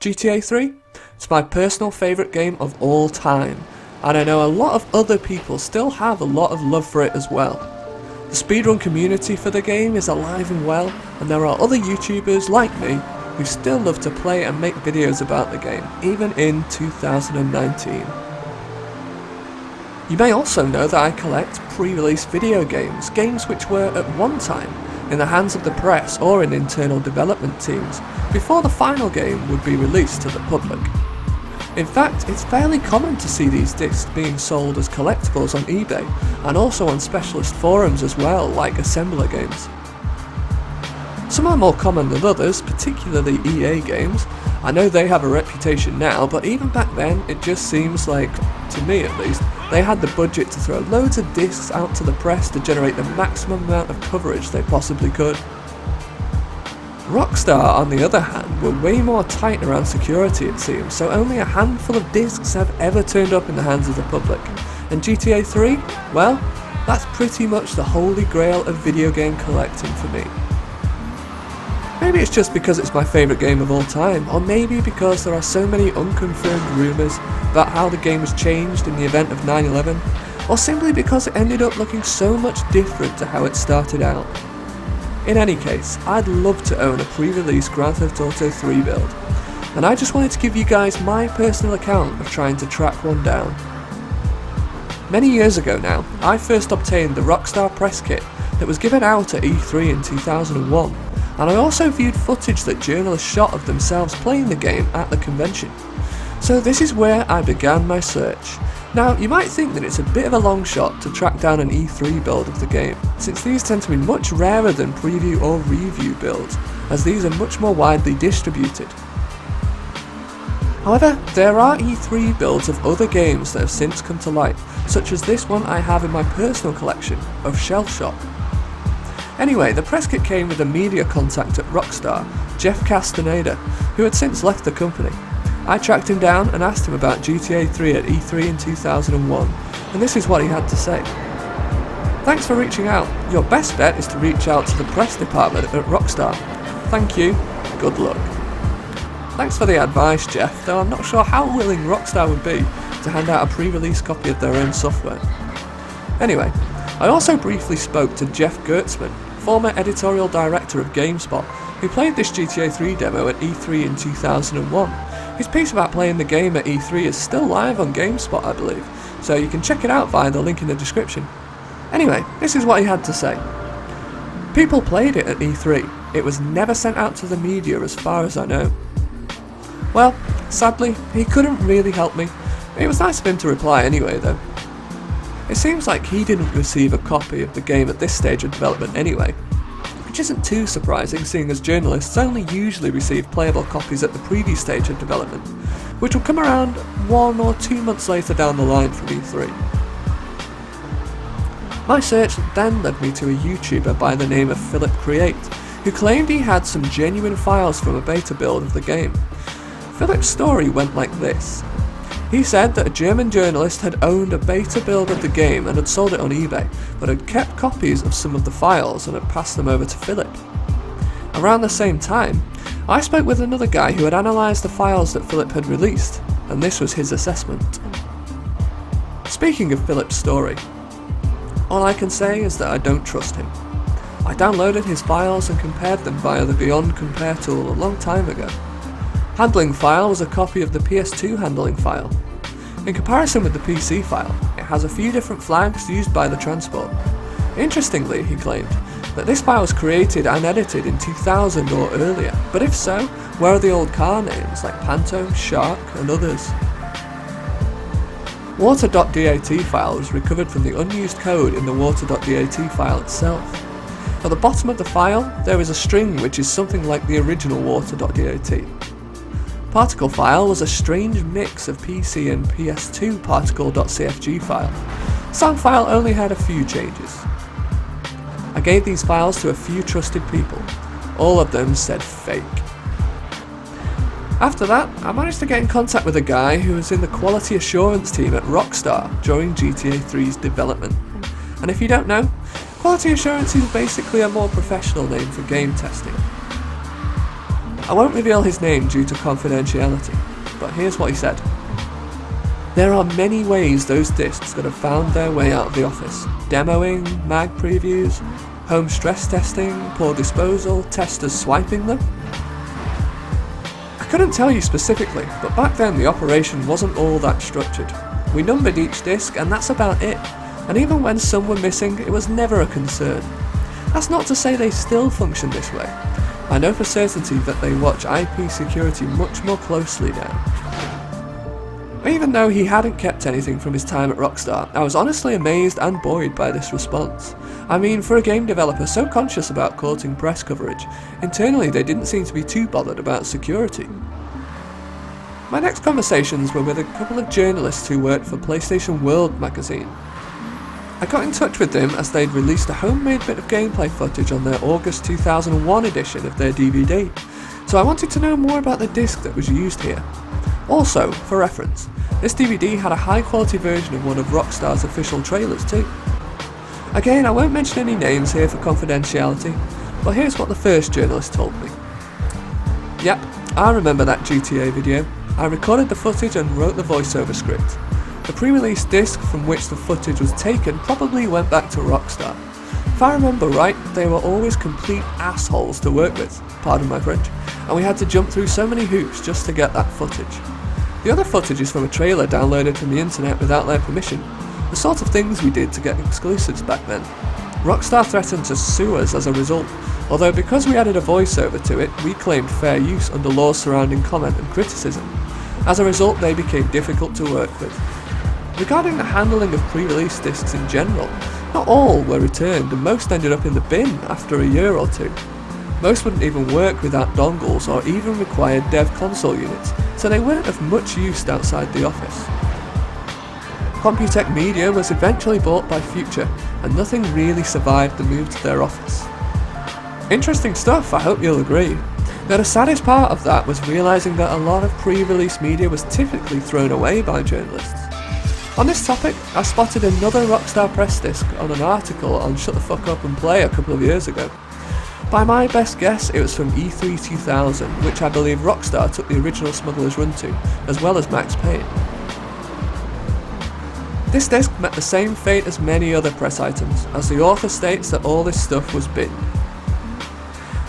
GTA 3? It's my personal favourite game of all time, and I know a lot of other people still have a lot of love for it as well. The speedrun community for the game is alive and well, and there are other YouTubers like me who still love to play and make videos about the game, even in 2019. You may also know that I collect pre-release video games, games which were at one time in the hands of the press or in internal development teams, before the final game would be released to the public. In fact, it's fairly common to see these discs being sold as collectibles on eBay, and also on specialist forums as well, like assembler games. Some are more common than others, particularly EA games. I know they have a reputation now, but even back then it just seems like, to me at least, they had the budget to throw loads of discs out to the press to generate the maximum amount of coverage they possibly could. Rockstar, on the other hand, were way more tight around security it seems, so only a handful of discs have ever turned up in the hands of the public. And GTA 3? Well, that's pretty much the holy grail of video game collecting for me. Maybe it's just because it's my favourite game of all time, or maybe because there are so many unconfirmed rumours about how the game has changed in the event of 9/11, or simply because it ended up looking so much different to how it started out. In any case, I'd love to own a pre-release Grand Theft Auto 3 build, and I just wanted to give you guys my personal account of trying to track one down. Many years ago now, I first obtained the Rockstar press kit that was given out at E3 in 2001, and I also viewed footage that journalists shot of themselves playing the game at the convention. So this is where I began my search. Now, you might think that it's a bit of a long shot to track down an E3 build of the game, since these tend to be much rarer than preview or review builds, as these are much more widely distributed. However, there are E3 builds of other games that have since come to light, such as this one I have in my personal collection of Shell Shock. Anyway, the press kit came with a media contact at Rockstar, Jeff Castaneda, who had since left the company. I tracked him down and asked him about GTA 3 at E3 in 2001, and this is what he had to say. Thanks for reaching out. Your best bet is to reach out to the press department at Rockstar. Thank you. Good luck. Thanks for the advice, Jeff, though I'm not sure how willing Rockstar would be to hand out a pre-release copy of their own software. Anyway, I also briefly spoke to Jeff Gertzman, former editorial director of GameSpot, who played this GTA 3 demo at E3 in 2001. His piece about playing the game at E3 is still live on GameSpot, I believe, so you can check it out via the link in the description. Anyway, this is what he had to say. People played it at E3. It was never sent out to the media as far as I know. Well, sadly, he couldn't really help me. It was nice of him to reply anyway, though. It seems like he didn't receive a copy of the game at this stage of development anyway, which isn't too surprising seeing as journalists only usually receive playable copies at the preview stage of development, which will come around 1 or 2 months later down the line from E3. My search then led me to a YouTuber by the name of Philip Create, who claimed he had some genuine files from a beta build of the game. Philip's story went like this. He said that a German journalist had owned a beta build of the game and had sold it on eBay, but had kept copies of some of the files and had passed them over to Philip. Around the same time, I spoke with another guy who had analysed the files that Philip had released, and this was his assessment. Speaking of Philip's story, all I can say is that I don't trust him. I downloaded his files and compared them via the Beyond Compare tool a long time ago. Handling file was a copy of the PS2 handling file. In comparison with the PC file, it has a few different flags used by the transport. Interestingly, he claimed, that this file was created and edited in 2000 or earlier, but if so, where are the old car names like Panto, Shark and others? Water.dat file was recovered from the unused code in the water.dat file itself. At the bottom of the file, there is a string which is something like the original water.dat. Particle file was a strange mix of PC and PS2 particle.cfg file. Song file only had a few changes. I gave these files to a few trusted people. All of them said fake. After that, I managed to get in contact with a guy who was in the quality assurance team at Rockstar during GTA 3's development. And if you don't know, quality assurance is basically a more professional name for game testing. I won't reveal his name due to confidentiality, but here's what he said. There are many ways those discs could have found their way out of the office. Demoing, mag previews, home stress testing, poor disposal, testers swiping them. I couldn't tell you specifically, but back then the operation wasn't all that structured. We numbered each disc and that's about it, and even when some were missing, it was never a concern. That's not to say they still function this way. I know for certainty that they watch IP security much more closely now. Even though he hadn't kept anything from his time at Rockstar, I was honestly amazed and buoyed by this response. I mean, for a game developer so conscious about courting press coverage, internally they didn't seem to be too bothered about security. My next conversations were with a couple of journalists who worked for PlayStation World magazine. I got in touch with them as they'd released a homemade bit of gameplay footage on their August 2001 edition of their DVD, so I wanted to know more about the disc that was used here. Also, for reference, this DVD had a high quality version of one of Rockstar's official trailers too. Again, I won't mention any names here for confidentiality, but here's what the first journalist told me. Yep, I remember that GTA video. I recorded the footage and wrote the voiceover script. The pre-release disc from which the footage was taken probably went back to Rockstar. If I remember right, they were always complete assholes to work with, pardon my French, and we had to jump through so many hoops just to get that footage. The other footage is from a trailer downloaded from the internet without their permission, the sort of things we did to get exclusives back then. Rockstar threatened to sue us as a result, although because we added a voiceover to it, we claimed fair use under laws surrounding comment and criticism. As a result, they became difficult to work with. Regarding the handling of pre-release discs in general, not all were returned and most ended up in the bin after a year or two. Most wouldn't even work without dongles or even required dev console units, so they weren't of much use outside the office. Computech Media was eventually bought by Future, and nothing really survived the move to their office. Interesting stuff, I hope you'll agree. Now the saddest part of that was realising that a lot of pre-release media was typically thrown away by journalists. On this topic, I spotted another Rockstar press disc on an article on Shut the Fuck Up and Play a couple of years ago. By my best guess, it was from E3 2000, which I believe Rockstar took the original Smuggler's Run to, as well as Max Payne. This disc met the same fate as many other press items, as the author states that all this stuff was binned.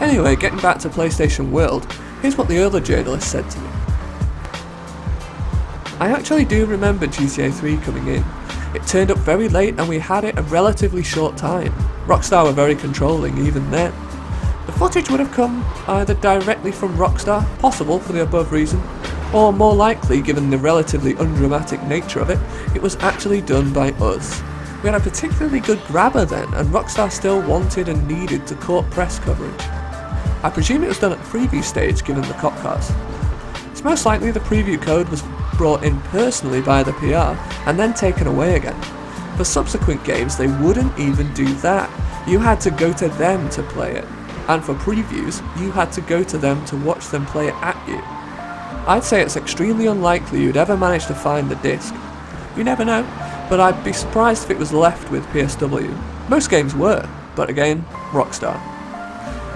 Anyway, getting back to PlayStation World, here's what the other journalist said to me. I actually do remember GTA 3 coming in. It turned up very late and we had it a relatively short time. Rockstar were very controlling even then. The footage would have come either directly from Rockstar, possible for the above reason, or more likely, given the relatively undramatic nature of it, it was actually done by us. We had a particularly good grabber then, and Rockstar still wanted and needed to court press coverage. I presume it was done at the preview stage given the cop cars. It's most likely the preview code was brought in personally by the PR and then taken away again. For subsequent games they wouldn't even do that. You had to go to them to play it. And for previews, you had to go to them to watch them play it at you. I'd say it's extremely unlikely you'd ever manage to find the disc. You never know, but I'd be surprised if it was left with PSW. Most games were, but again, Rockstar.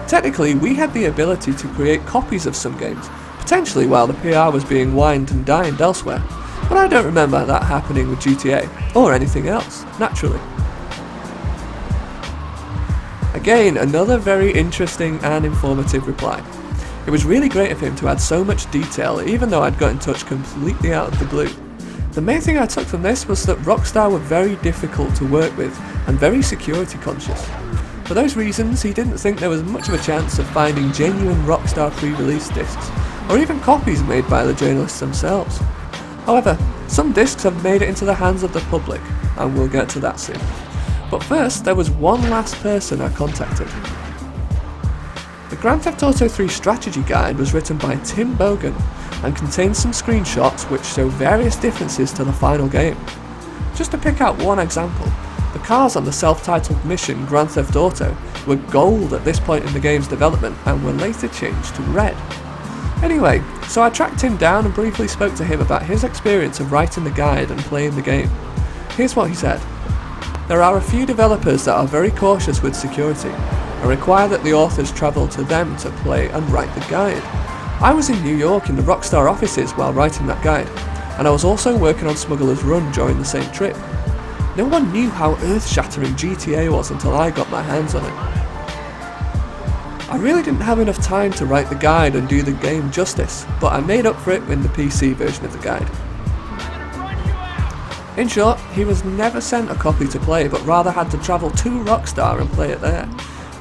Technically, we had the ability to create copies of some games, potentially while the PR was being wined and dined elsewhere, but I don't remember that happening with GTA, or anything else, naturally. Again, another very interesting and informative reply. It was really great of him to add so much detail, even though I'd got in touch completely out of the blue. The main thing I took from this was that Rockstar were very difficult to work with, and very security conscious. For those reasons, he didn't think there was much of a chance of finding genuine Rockstar pre-release discs, or even copies made by the journalists themselves. However, some discs have made it into the hands of the public, and we'll get to that soon. But first, there was one last person I contacted. The Grand Theft Auto 3 strategy guide was written by Tim Bogan and contains some screenshots which show various differences to the final game. Just to pick out one example, the cars on the self-titled mission Grand Theft Auto were gold at this point in the game's development and were later changed to red. Anyway, so I tracked him down and briefly spoke to him about his experience of writing the guide and playing the game. Here's what he said. There are a few developers that are very cautious with security and require that the authors travel to them to play and write the guide. I was in New York in the Rockstar offices while writing that guide, and I was also working on Smuggler's Run during the same trip. No one knew how earth-shattering GTA was until I got my hands on it. I really didn't have enough time to write the guide and do the game justice, but I made up for it in the PC version of the guide. In short, he was never sent a copy to play, but rather had to travel to Rockstar and play it there,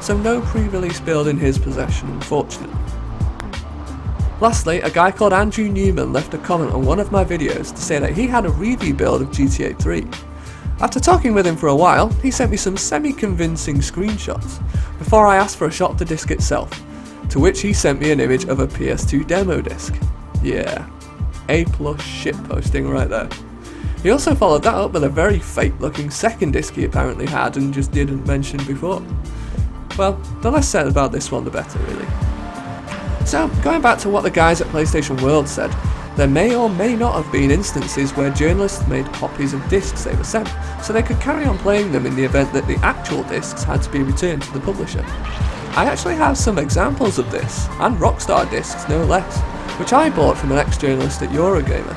so no pre-release build in his possession, unfortunately. Lastly, a guy called Andrew Newman left a comment on one of my videos to say that he had a review build of GTA 3. After talking with him for a while, he sent me some semi-convincing screenshots, before I asked for a shot of the disc itself, to which he sent me an image of a PS2 demo disc. Yeah, A+ shitposting right there. He also followed that up with a very fake looking second disc he apparently had and just didn't mention before. Well, the less said about this one the better, really. So, going back to what the guys at PlayStation World said, there may or may not have been instances where journalists made copies of discs they were sent, so they could carry on playing them in the event that the actual discs had to be returned to the publisher. I actually have some examples of this, and Rockstar discs no less, which I bought from an ex-journalist at Eurogamer.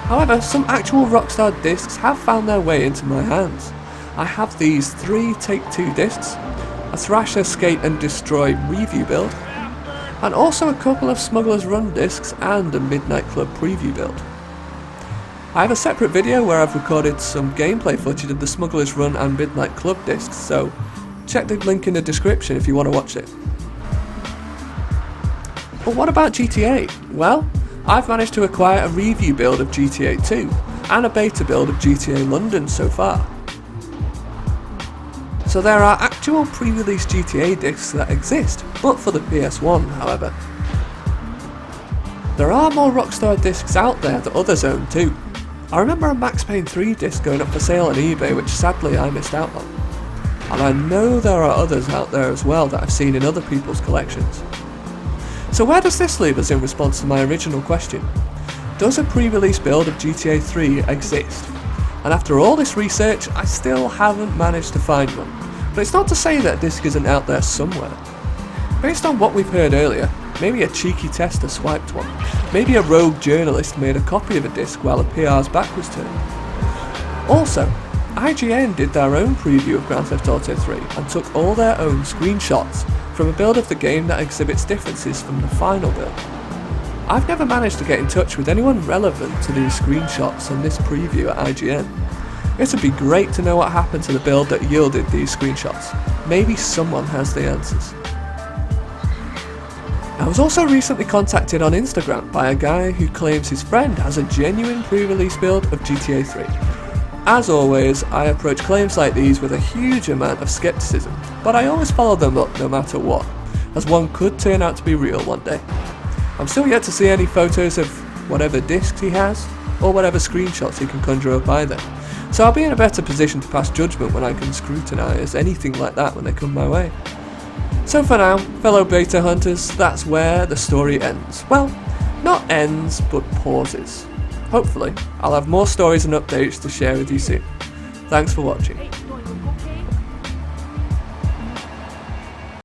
However, some actual Rockstar discs have found their way into my hands. I have these 3 Take-Two discs, a Thrasher Skate and Destroy review build, and also a couple of Smuggler's Run discs and a Midnight Club preview build. I have a separate video where I've recorded some gameplay footage of the Smuggler's Run and Midnight Club discs, so check the link in the description if you want to watch it. But what about GTA? Well, I've managed to acquire a review build of GTA 2 and a beta build of GTA London so far. So there are actual pre-release GTA discs that exist, but for the PS1 however. There are more Rockstar discs out there that others own too. I remember a Max Payne 3 disc going up for sale on eBay, which sadly I missed out on. And I know there are others out there as well that I've seen in other people's collections. So where does this leave us in response to my original question? Does a pre-release build of GTA 3 exist? And after all this research, I still haven't managed to find one. But it's not to say that a disc isn't out there somewhere. Based on what we've heard earlier, maybe a cheeky tester swiped one. Maybe a rogue journalist made a copy of a disc while a PR's back was turned. Also, IGN did their own preview of Grand Theft Auto 3 and took all their own screenshots from a build of the game that exhibits differences from the final build. I've never managed to get in touch with anyone relevant to these screenshots and this preview at IGN. It would be great to know what happened to the build that yielded these screenshots. Maybe someone has the answers. I was also recently contacted on Instagram by a guy who claims his friend has a genuine pre-release build of GTA 3. As always, I approach claims like these with a huge amount of skepticism, but I always follow them up no matter what, as one could turn out to be real one day. I'm still yet to see any photos of whatever discs he has, or whatever screenshots he can conjure up either, so I'll be in a better position to pass judgment when I can scrutinise anything like that when they come my way. So for now, fellow beta hunters, that's where the story ends. Well, not ends, but pauses. Hopefully, I'll have more stories and updates to share with you soon. Thanks for watching.